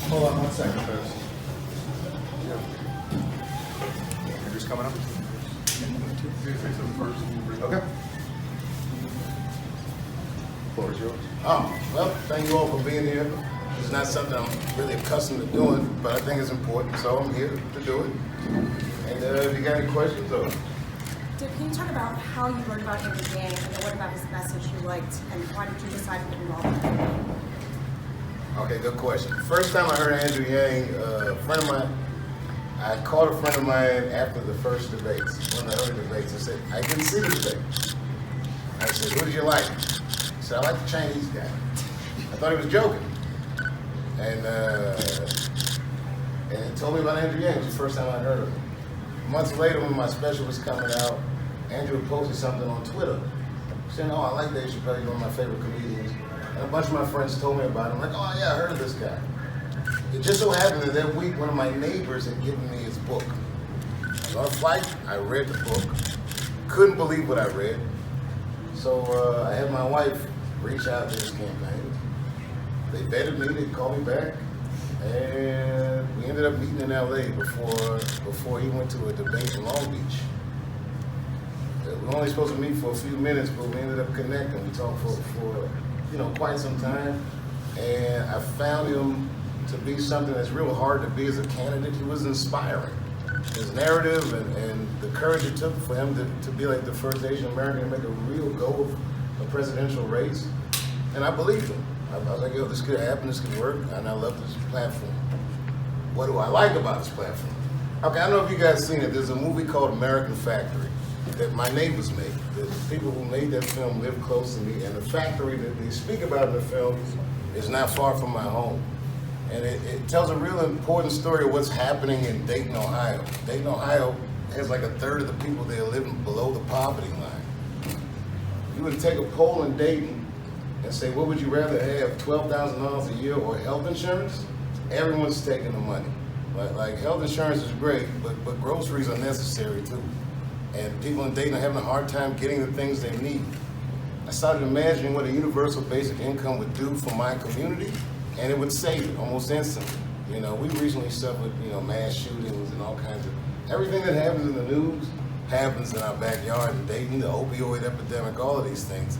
Hold on 1 second, folks. Andrew's coming up. Okay. Floor is yours. Well, thank you all for being here. It's not something I'm really accustomed to doing, but I think it's important, so I'm here to do it. And if you got any questions, Can you talk about how you learned about Andrew Yang and then what about his message you liked and why did you decide to get involved in it? Okay, good question. First time I heard Andrew Yang, a friend of mine, I called a friend of mine after the first debates, one of the early debates. I said, I didn't see the debate. I said, who did you like? He said, I like the Chinese guy. I thought he was joking. And he told me about Andrew Yang. It was the first time I heard of him. Months later, when my special was coming out, Andrew posted something on Twitter saying, oh, I like Dave Chappelle, he's one of my favorite comedians. And a bunch of my friends told me about him. I'm like, oh yeah, I heard of this guy. It just so happened that week, one of my neighbors had given me his book. I was on a flight, I read the book, couldn't believe what I read. So I had my wife reach out to his campaign. They vetted me, they called me back, and we ended up meeting in LA before he went to a debate in Long Beach. We were only supposed to meet for a few minutes, but we ended up connecting. We talked for quite some time, and I found him to be something that's real hard to be as a candidate. He was inspiring. His narrative and the courage it took for him to be like the first Asian American to make a real go of a presidential race, and I believed him. I was like, yo, this could happen, this could work, and I love this platform. What do I like about this platform? Okay, I don't know if you guys seen it. There's a movie called American Factory that my neighbors made. The people who made that film live close to me, and the factory that they speak about in the film is not far from my home. And it tells a real important story of what's happening in Dayton, Ohio. Dayton, Ohio has like a third of the people there living below the poverty line. You would take a poll in Dayton and say, what would you rather have, $12,000 a year or health insurance? Everyone's taking the money. Like health insurance is great, but groceries are necessary too. And people in Dayton are having a hard time getting the things they need. I started imagining what a universal basic income would do for my community, and it would save it almost instantly. You know, we recently suffered, mass shootings and all kinds of, everything that happens in the news happens in our backyard in Dayton, the opioid epidemic, all of these things.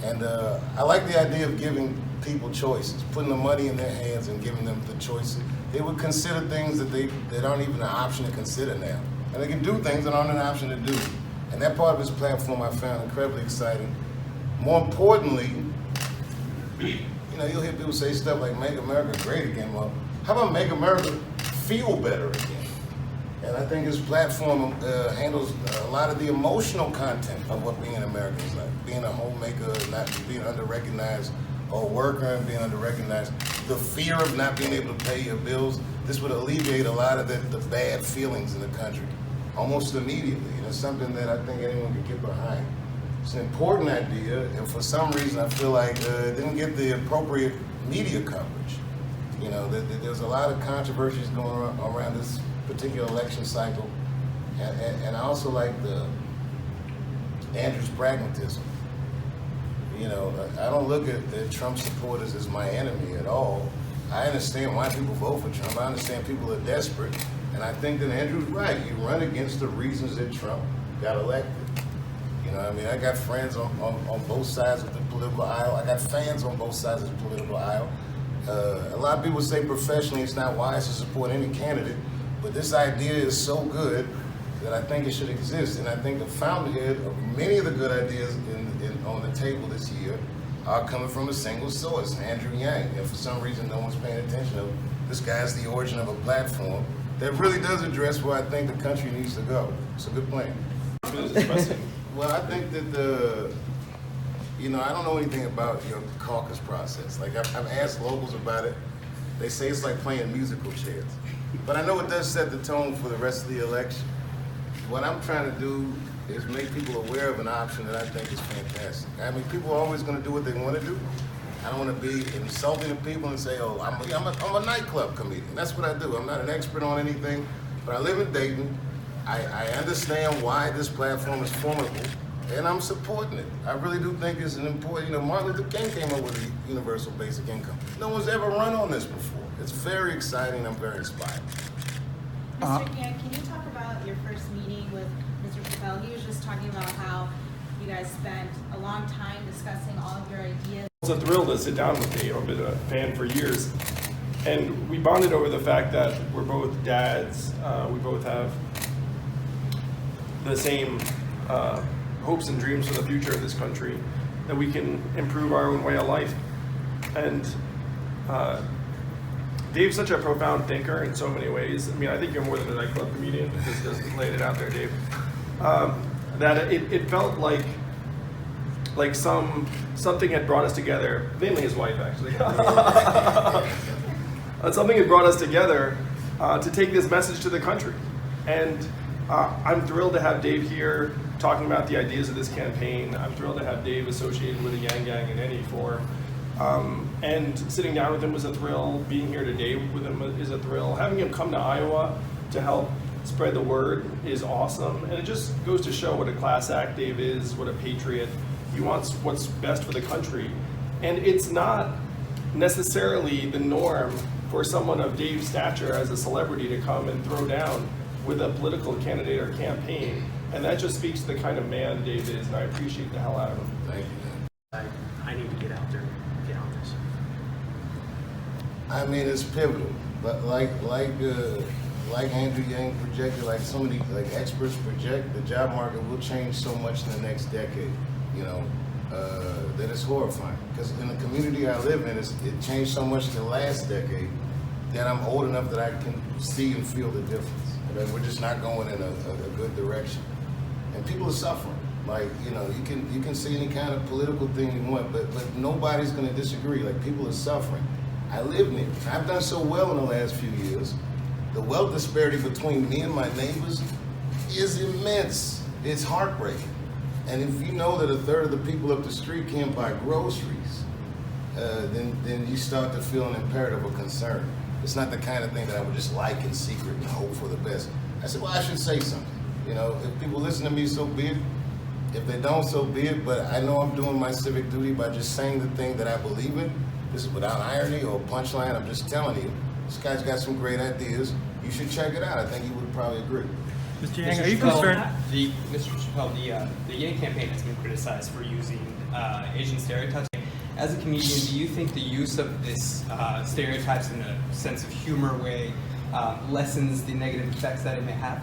And I like the idea of giving people choices, putting the money in their hands and giving them the choices. They would consider things that aren't even an option to consider now. And they can do things that aren't an option to do. And that part of his platform I found incredibly exciting. More importantly, you'll hear people say stuff like make America great again. Well, how about make America feel better again? And I think his platform handles a lot of the emotional content of what being an American is like. Being a homemaker, not being under-recognized, or a worker and being under-recognized. The fear of not being able to pay your bills. This would alleviate a lot of the bad feelings in the country almost immediately. And it's something that I think anyone can get behind. It's an important idea, and for some reason I feel like it didn't get the appropriate media coverage. There's a lot of controversies going around this particular election cycle, and I also like Andrew's pragmatism. I don't look at Trump supporters as my enemy at all. I understand why people vote for Trump. I understand people are desperate, and I think that Andrew's right. You run against the reasons that Trump got elected. I got friends on both sides of the political aisle. I got fans on both sides of the political aisle. A lot of people say professionally it's not wise to support any candidate, but this idea is so good that I think it should exist. And I think the fountainhead of many of the good ideas on the table this year are coming from a single source, Andrew Yang. And for some reason, no one's paying attention to this guy's the origin of a platform that really does address where I think the country needs to go. It's a good plan. Well, I think that I don't know anything about your caucus process. Like, I've asked locals about it. They say it's like playing musical chairs. But I know it does set the tone for the rest of the election. What I'm trying to do is make people aware of an option that I think is fantastic. People are always going to do what they want to do. I don't want to be insulting to people and say, oh, I'm a nightclub comedian. That's what I do. I'm not an expert on anything, but I live in Dayton. I understand why this platform is formidable. and I'm supporting it. I really do think it's an important, Martin Luther King came up with the universal basic income. No one's ever run on this before. It's very exciting. I'm very inspired. Mr. Yang, can you talk about your first meeting with Mr. Chappelle? He was just talking about how you guys spent a long time discussing all of your ideas. It was a thrill to sit down with me. I've been a fan for years. And we bonded over the fact that we're both dads. We both have the same hopes and dreams for the future of this country, that we can improve our own way of life. And Dave's such a profound thinker in so many ways. I mean, I think you're more than a nightclub comedian, just laying it out there, Dave. That it felt like something had brought us together, mainly his wife, actually. Something had brought us together to take this message to the country. And I'm thrilled to have Dave here talking about the ideas of this campaign. I'm thrilled to have Dave associated with the Yang Gang in any form. And sitting down with him was a thrill. Being here today with him is a thrill. Having him come to Iowa to help spread the word is awesome. And it just goes to show what a class act Dave is, what a patriot. He wants what's best for the country. And it's not necessarily the norm for someone of Dave's stature as a celebrity to come and throw down with a political candidate or campaign. And that just speaks to the kind of man Dave is, and I appreciate the hell out of him. Thank you. I need to get out there, get on this. I mean, it's pivotal, but like Andrew Yang projected, like so many experts project, the job market will change so much in the next decade. That it's horrifying. Because in the community I live in, it changed so much in the last decade that I'm old enough that I can see and feel the difference. That we're just not going in a good direction, and people are suffering. You can see any kind of political thing you want, but nobody's going to disagree. Like, people are suffering. I live near. I've done so well in the last few years. The wealth disparity between me and my neighbors is immense. It's heartbreaking. And if you know that a third of the people up the street can't buy groceries, then you start to feel an imperative of concern. It's not the kind of thing that I would just like in secret and hope for the best. I said, well, I should say something. If people listen to me, so be it. If they don't, so be it. But I know I'm doing my civic duty by just saying the thing that I believe in. This is without irony or punchline. I'm just telling you, this guy's got some great ideas. You should check it out. I think you would probably agree. Mr. Yang, are you concerned? Mr. Chappelle, the Yang campaign has been criticized for using Asian stereotypes. As a comedian, do you think the use of this stereotypes in a sense of humor way lessens the negative effects that it may have?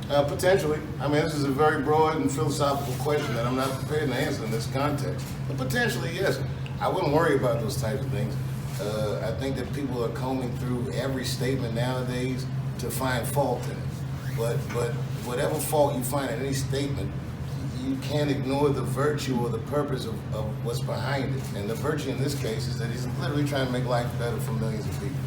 Potentially. I mean, this is a very broad and philosophical question that I'm not prepared to answer in this context. But potentially, yes. I wouldn't worry about those types of things. I think that people are combing through every statement nowadays to find fault in it. But whatever fault you find in any statement, you can't ignore the virtue or the purpose of what's behind it. And the virtue in this case is that he's literally trying to make life better for millions of people.